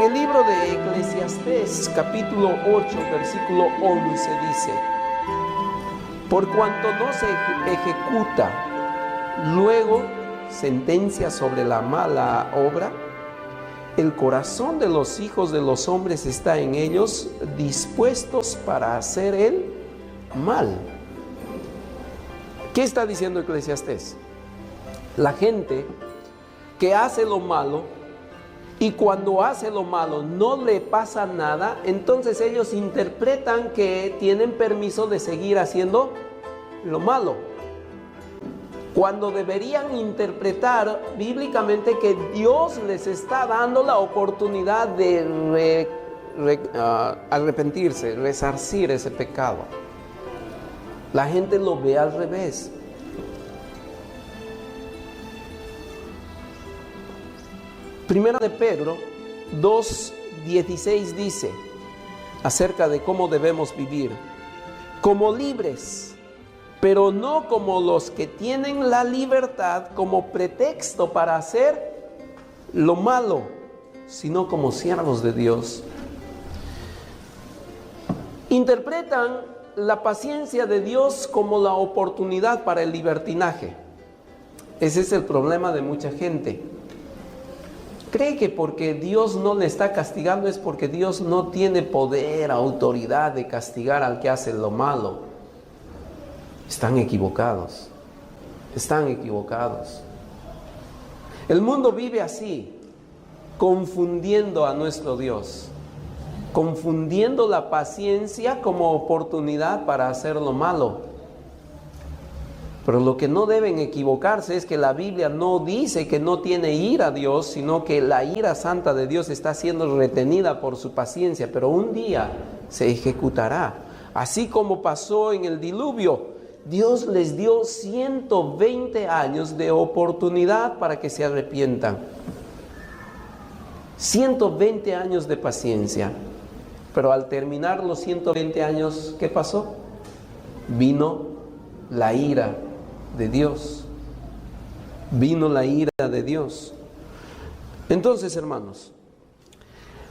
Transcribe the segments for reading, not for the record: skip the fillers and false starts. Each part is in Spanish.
el libro de Eclesiastés, capítulo 8, versículo 11 dice: por cuanto no se ejecuta luego sentencia sobre la mala obra, el corazón de los hijos de los hombres está en ellos, dispuestos para hacer el mal. ¿Qué está diciendo Eclesiastés? La gente que hace lo malo, y cuando hace lo malo no le pasa nada, entonces ellos interpretan que tienen permiso de seguir haciendo lo malo, cuando deberían interpretar bíblicamente que Dios les está dando la oportunidad de arrepentirse, resarcir ese pecado. La gente lo ve al revés. Primera de Pedro 2:16 dice acerca de cómo debemos vivir: como libres, pero no como los que tienen la libertad como pretexto para hacer lo malo, sino como siervos de Dios. Interpretan la paciencia de Dios como la oportunidad para el libertinaje. Ese es el problema de mucha gente. Cree que porque Dios no le está castigando es porque Dios no tiene poder, autoridad de castigar al que hace lo malo. Están equivocados. Están equivocados. El mundo vive así, confundiendo a nuestro Dios, confundiendo la paciencia como oportunidad para hacer lo malo. Pero lo que no deben equivocarse es que la Biblia no dice que no tiene ira Dios, sino que la ira santa de Dios está siendo retenida por su paciencia, pero un día se ejecutará. Así como pasó en el diluvio, Dios les dio 120 años de oportunidad para que se arrepientan. 120 años de paciencia. Pero al terminar los 120 años, ¿qué pasó? Vino la ira de Dios. Vino la ira de Dios. Entonces, hermanos,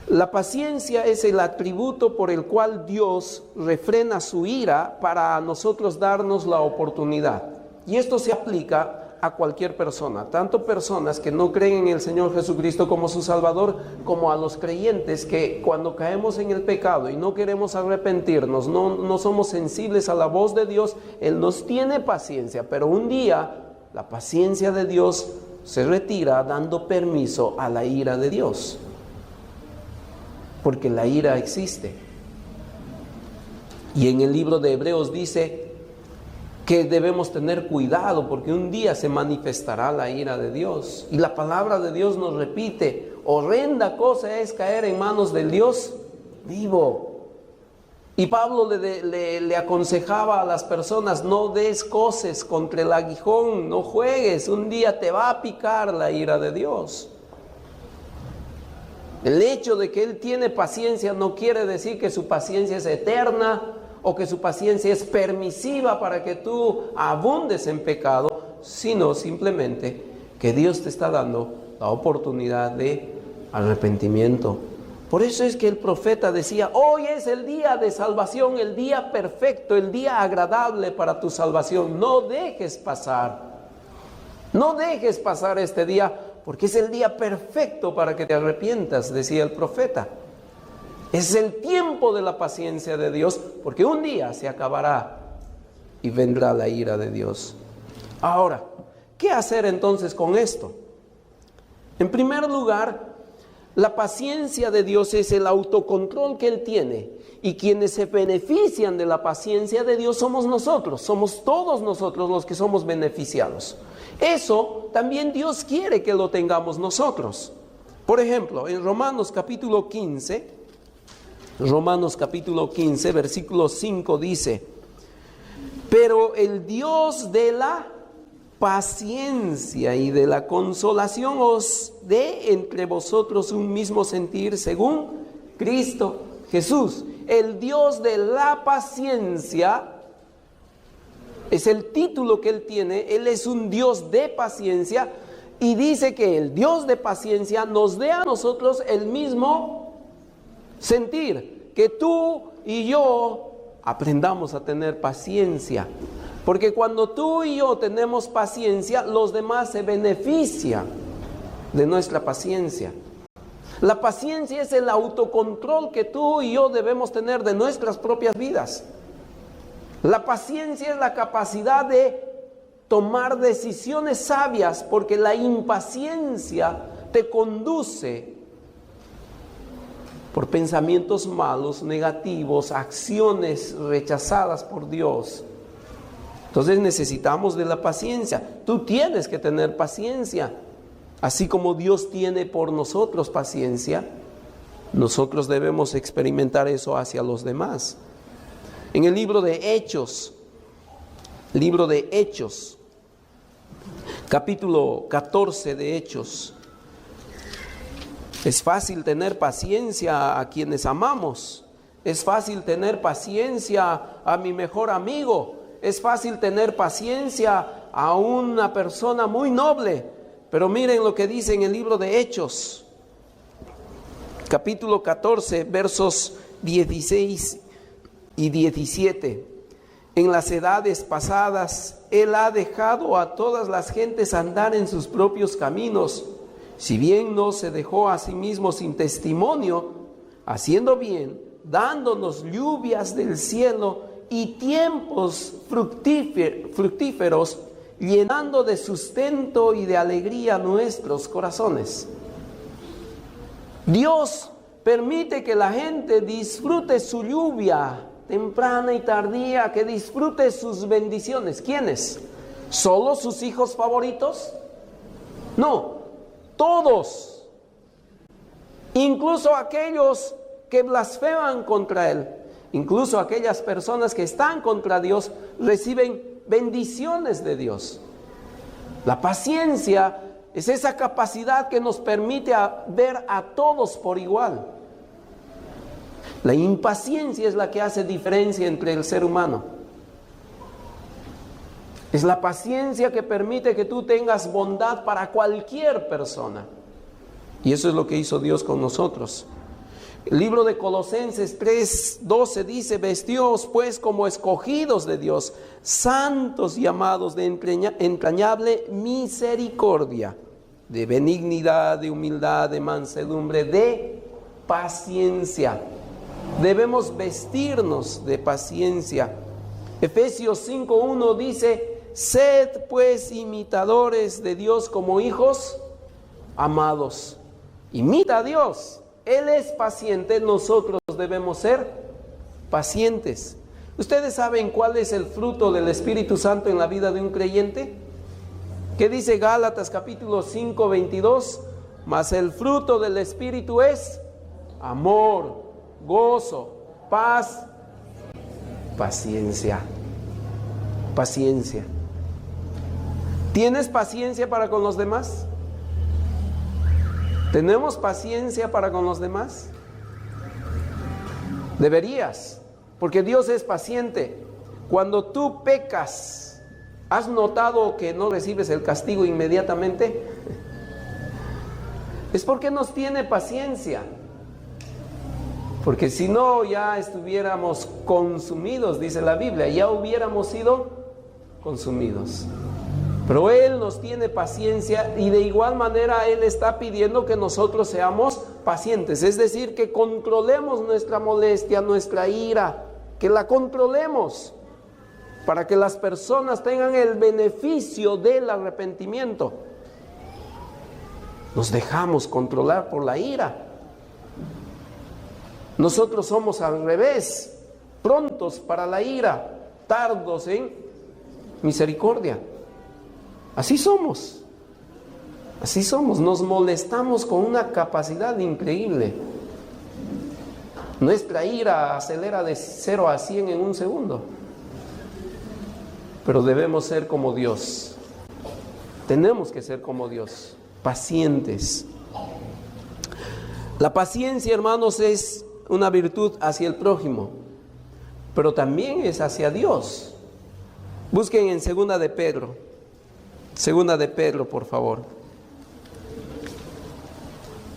la paciencia es el atributo por el cual Dios refrena su ira para nosotros darnos la oportunidad. Y esto se aplica a cualquier persona, tanto personas que no creen en el Señor Jesucristo como su Salvador, como a los creyentes que cuando caemos en el pecado y no queremos arrepentirnos, no somos sensibles a la voz de Dios. Él nos tiene paciencia, pero un día la paciencia de Dios se retira dando permiso a la ira de Dios, porque la ira existe. Y en el libro de Hebreos dice que debemos tener cuidado porque un día se manifestará la ira de Dios. Y la palabra de Dios nos repite: horrenda cosa es caer en manos del Dios vivo. Y Pablo le aconsejaba a las personas: no des coces contra el aguijón, no juegues, un día te va a picar la ira de Dios. El hecho de que Él tiene paciencia no quiere decir que su paciencia es eterna o que su paciencia es permisiva para que tú abundes en pecado, sino simplemente que Dios te está dando la oportunidad de arrepentimiento. Por eso es que el profeta decía: hoy es el día de salvación, el día perfecto, el día agradable para tu salvación. No dejes pasar este día, porque es el día perfecto para que te arrepientas, decía el profeta. Es el tiempo de la paciencia de Dios, porque un día se acabará y vendrá la ira de Dios. Ahora, ¿qué hacer entonces con esto? En primer lugar, la paciencia de Dios es el autocontrol que Él tiene, y quienes se benefician de la paciencia de Dios somos nosotros, somos todos nosotros los que somos beneficiados. Eso también Dios quiere que lo tengamos nosotros. Por ejemplo, en Romanos capítulo 15, versículo 5 dice: pero el Dios de la paciencia y de la consolación os dé entre vosotros un mismo sentir según Cristo Jesús. El Dios de la paciencia es el título que Él tiene. Él es un Dios de paciencia, y dice que el Dios de paciencia nos dé a nosotros el mismo sentir que tú y yo aprendamos a tener paciencia. Porque cuando tú y yo tenemos paciencia, los demás se benefician de nuestra paciencia. La paciencia es el autocontrol que tú y yo debemos tener de nuestras propias vidas. La paciencia es la capacidad de tomar decisiones sabias, porque la impaciencia te conduce por pensamientos malos, negativos, acciones rechazadas por Dios. Entonces necesitamos de la paciencia. Tú tienes que tener paciencia. Así como Dios tiene por nosotros paciencia, nosotros debemos experimentar eso hacia los demás. En el libro de Hechos, capítulo 14 de Hechos, es fácil tener paciencia a quienes amamos. Es fácil tener paciencia a mi mejor amigo. Es fácil tener paciencia a una persona muy noble. Pero miren lo que dice en el libro de Hechos, capítulo 14, versos 16 y 17. En las edades pasadas, Él ha dejado a todas las gentes andar en sus propios caminos, si bien no se dejó a sí mismo sin testimonio, haciendo bien, dándonos lluvias del cielo y tiempos fructíferos, llenando de sustento y de alegría nuestros corazones. Dios permite que la gente disfrute su lluvia temprana y tardía, que disfrute sus bendiciones. ¿Quiénes? ¿Solo sus hijos favoritos? No, todos, incluso aquellos que blasfeman contra Él, incluso aquellas personas que están contra Dios, reciben bendiciones de Dios. La paciencia es esa capacidad que nos permite ver a todos por igual. La impaciencia es la que hace diferencia entre el ser humano. Es la paciencia que permite que tú tengas bondad para cualquier persona. Y eso es lo que hizo Dios con nosotros. El libro de Colosenses 3:12 dice: vestíos pues como escogidos de Dios, santos y amados, de entrañable misericordia, de benignidad, de humildad, de mansedumbre, de paciencia. Debemos vestirnos de paciencia. Efesios 5:1 dice: sed pues imitadores de Dios como hijos amados. Imita a Dios. Él es paciente, nosotros debemos ser pacientes. ¿Ustedes saben cuál es el fruto del Espíritu Santo en la vida de un creyente? ¿Qué dice Gálatas capítulo 5:22? Mas el fruto del Espíritu es amor, gozo, paz, paciencia. Paciencia. ¿Tienes paciencia para con los demás? ¿Tenemos paciencia para con los demás? Deberías, porque Dios es paciente. Cuando tú pecas, ¿has notado que no recibes el castigo inmediatamente? Es porque nos tiene paciencia. Porque si no, ya estuviéramos consumidos, dice la Biblia, ya hubiéramos sido consumidos. Pero Él nos tiene paciencia y de igual manera Él está pidiendo que nosotros seamos pacientes. Es decir, que controlemos nuestra molestia, nuestra ira, que la controlemos para que las personas tengan el beneficio del arrepentimiento. Nos dejamos controlar por la ira. Nosotros somos al revés, prontos para la ira, tardos en misericordia. Así somos, nos molestamos con una capacidad increíble. Nuestra ira acelera de 0 a 100 en un segundo. Pero debemos ser como Dios. Tenemos que ser como Dios, pacientes. La paciencia, hermanos, es una virtud hacia el prójimo, pero también es hacia Dios. Busquen en Segunda de Pedro, por favor.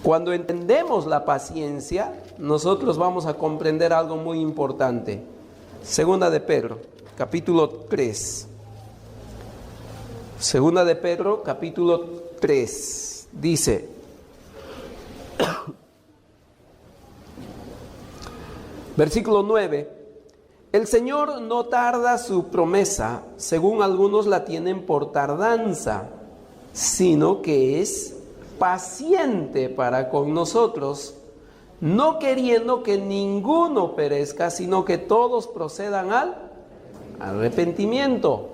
Cuando entendemos la paciencia, nosotros vamos a comprender algo muy importante. Segunda de Pedro, capítulo 3. Segunda de Pedro, capítulo 3, dice: versículo 9: el Señor no tarda su promesa, según algunos la tienen por tardanza, sino que es paciente para con nosotros, no queriendo que ninguno perezca, sino que todos procedan al arrepentimiento.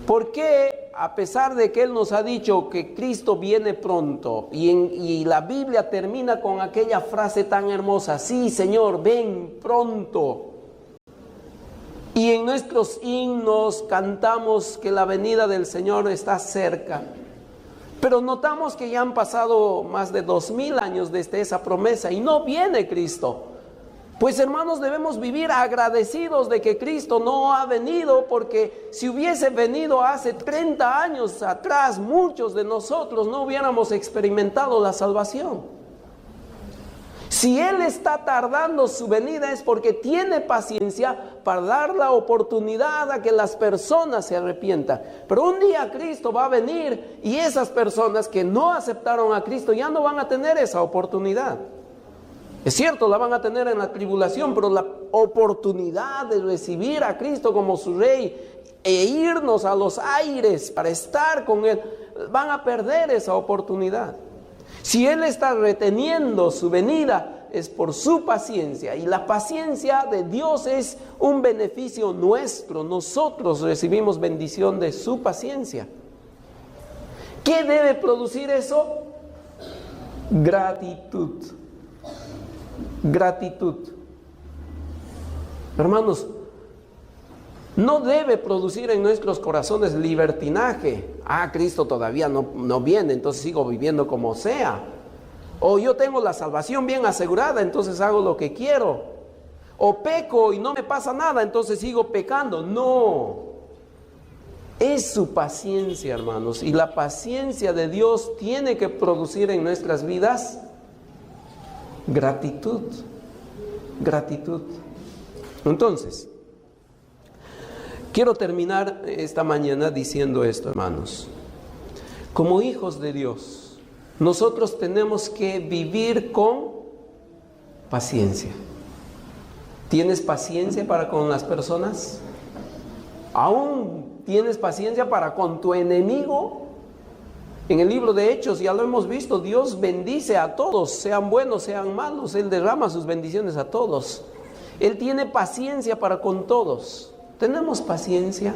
¿Por qué, a pesar de que Él nos ha dicho que Cristo viene pronto, y la Biblia termina con aquella frase tan hermosa: sí, Señor, ven pronto? Y en nuestros himnos cantamos que la venida del Señor está cerca. Pero notamos que ya han pasado más de 2000 años desde esa promesa y no viene Cristo. Pues, hermanos, debemos vivir agradecidos de que Cristo no ha venido, porque si hubiese venido hace 30 años atrás, muchos de nosotros no hubiéramos experimentado la salvación. Si Él está tardando su venida es porque tiene paciencia para dar la oportunidad a que las personas se arrepientan. Pero un día Cristo va a venir y esas personas que no aceptaron a Cristo ya no van a tener esa oportunidad. Es cierto, la van a tener en la tribulación, pero la oportunidad de recibir a Cristo como su Rey e irnos a los aires para estar con Él, van a perder esa oportunidad. Si Él está reteniendo su venida, es por su paciencia, y la paciencia de Dios es un beneficio nuestro. Nosotros recibimos bendición de su paciencia. ¿Qué debe producir eso? Gratitud. Gratitud. Hermanos, no debe producir en nuestros corazones libertinaje. Cristo todavía no viene, entonces sigo viviendo como sea. O yo tengo la salvación bien asegurada, entonces hago lo que quiero. O peco y no me pasa nada, entonces sigo pecando. No. Es su paciencia, hermanos. Y la paciencia de Dios tiene que producir en nuestras vidas gratitud. Gratitud. Entonces, quiero terminar esta mañana diciendo esto, hermanos. Como hijos de Dios, nosotros tenemos que vivir con paciencia. ¿Tienes paciencia para con las personas? ¿Aún tienes paciencia para con tu enemigo? En el libro de Hechos ya lo hemos visto, Dios bendice a todos, sean buenos, sean malos. Él derrama sus bendiciones a todos. Él tiene paciencia para con todos. ¿Tenemos paciencia?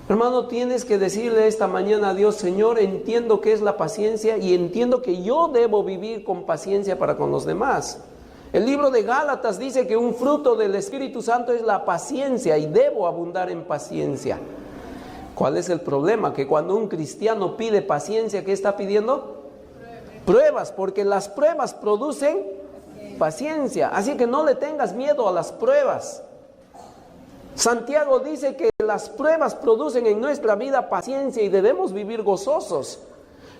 Hermano, tienes que decirle esta mañana a Dios: Señor, entiendo qué es la paciencia y entiendo que yo debo vivir con paciencia para con los demás. El libro de Gálatas dice que un fruto del Espíritu Santo es la paciencia y debo abundar en paciencia. ¿Cuál es el problema? Que cuando un cristiano pide paciencia, ¿qué está pidiendo? Pruebas, porque las pruebas producen paciencia. Así que no le tengas miedo a las pruebas. Santiago dice que las pruebas producen en nuestra vida paciencia y debemos vivir gozosos.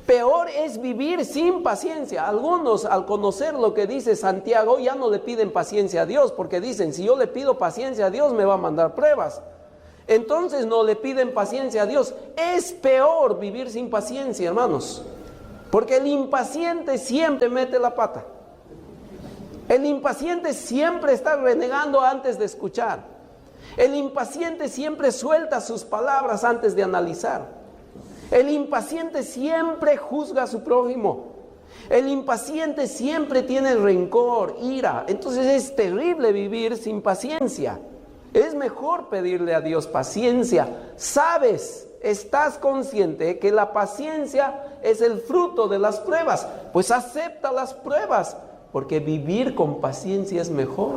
Peor es vivir sin paciencia. Algunos, al conocer lo que dice Santiago, ya no le piden paciencia a Dios, porque dicen: si yo le pido paciencia a Dios, me va a mandar pruebas. Entonces no le piden paciencia a Dios. Es peor vivir sin paciencia, hermanos, porque el impaciente siempre mete la pata. El impaciente siempre está renegando antes de escuchar. El impaciente siempre suelta sus palabras antes de analizar. El impaciente siempre juzga a su prójimo. El impaciente siempre tiene rencor, ira. Entonces es terrible vivir sin paciencia. Es mejor pedirle a Dios paciencia. Sabes, estás consciente que la paciencia es el fruto de las pruebas. Pues acepta las pruebas, porque vivir con paciencia es mejor.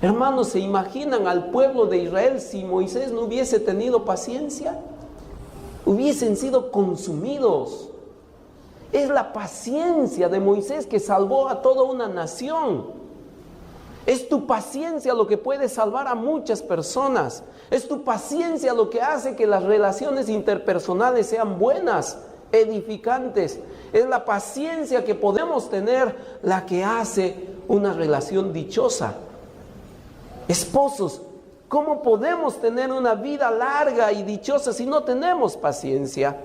Hermanos, ¿se imaginan al pueblo de Israel si Moisés no hubiese tenido paciencia? Hubiesen sido consumidos. Es la paciencia de Moisés que salvó a toda una nación. Es tu paciencia lo que puede salvar a muchas personas. Es tu paciencia lo que hace que las relaciones interpersonales sean buenas. edificantes. Es la paciencia que podemos tener la que hace una relación dichosa. Esposos, ¿cómo podemos tener una vida larga y dichosa si no tenemos paciencia?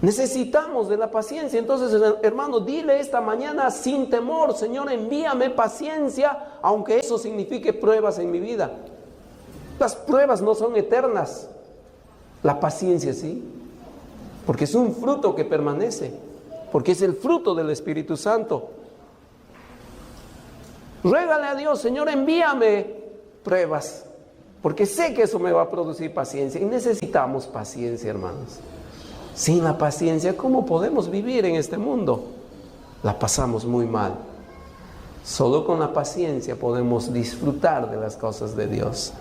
Necesitamos de la paciencia. Entonces, hermano, dile esta mañana sin temor: Señor, envíame paciencia, aunque eso signifique pruebas en mi vida. Las pruebas no son eternas, la paciencia sí, porque es un fruto que permanece, porque es el fruto del Espíritu Santo. Ruégale a Dios: Señor, envíame pruebas, porque sé que eso me va a producir paciencia. Y necesitamos paciencia, hermanos. Sin la paciencia, ¿cómo podemos vivir en este mundo? La pasamos muy mal. Solo con la paciencia podemos disfrutar de las cosas de Dios.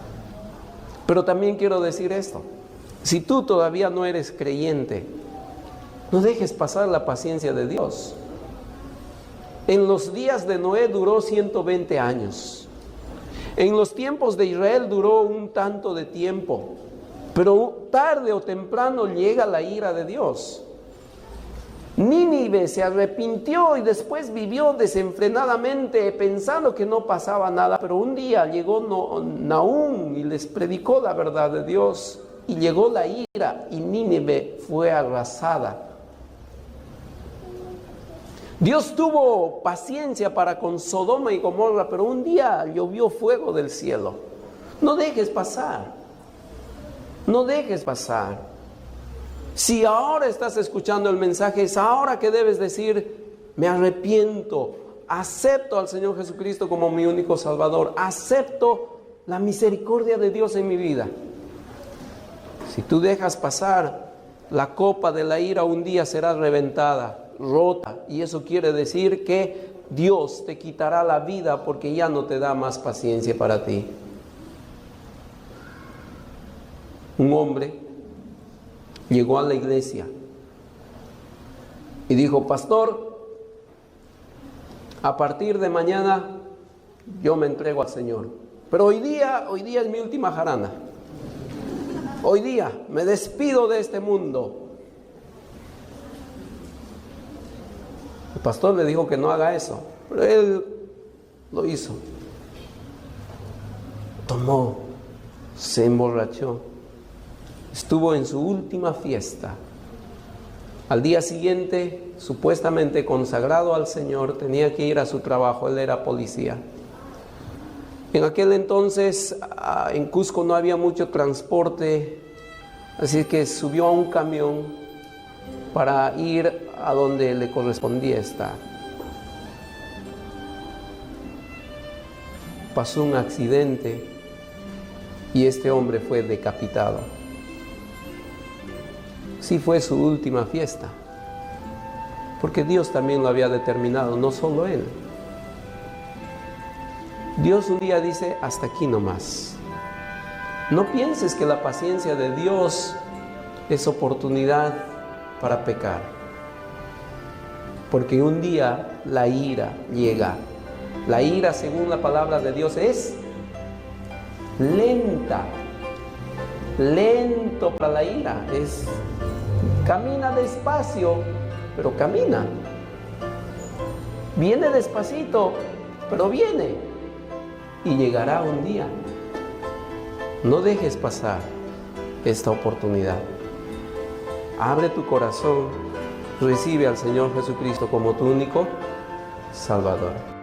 Pero también quiero decir esto: si tú todavía no eres creyente, no dejes pasar la paciencia de Dios. En los días de Noé duró 120 años. En los tiempos de Israel duró un tanto de tiempo. Pero tarde o temprano llega la ira de Dios. Nínive se arrepintió y después vivió desenfrenadamente pensando que no pasaba nada. Pero un día llegó Nahum y les predicó la verdad de Dios. Y llegó la ira y Nínive fue arrasada. Dios tuvo paciencia para con Sodoma y Gomorra, pero un día llovió fuego del cielo. No dejes pasar. No dejes pasar. Si ahora estás escuchando el mensaje, es ahora que debes decir: me arrepiento, acepto al Señor Jesucristo como mi único Salvador, acepto la misericordia de Dios en mi vida. Si tú dejas pasar, la copa de la ira un día será reventada, rota, y eso quiere decir que Dios te quitará la vida porque ya no te da más paciencia para ti. Un hombre llegó a la iglesia y dijo: pastor, a partir de mañana yo me entrego al Señor, pero hoy día es mi última jarana. Hoy día me despido de este mundo. El pastor le dijo que no haga eso, pero él lo hizo. Tomó, se emborrachó, estuvo en su última fiesta. Al día siguiente, supuestamente consagrado al Señor, tenía que ir a su trabajo. Él era policía. En aquel entonces, en Cusco no había mucho transporte, así que subió a un camión para ir a donde le correspondía estar. Pasó un accidente y este hombre fue decapitado. Sí, fue su última fiesta, porque Dios también lo había determinado, no solo él. Dios un día dice: hasta aquí nomás. No pienses que la paciencia de Dios es oportunidad para pecar, porque un día la ira llega. La ira, según la palabra de Dios, es lenta. Lento para la ira, camina despacio, pero camina. Viene despacito, pero viene. Y llegará un día. No dejes pasar esta oportunidad. Abre tu corazón, recibe al Señor Jesucristo como tu único Salvador.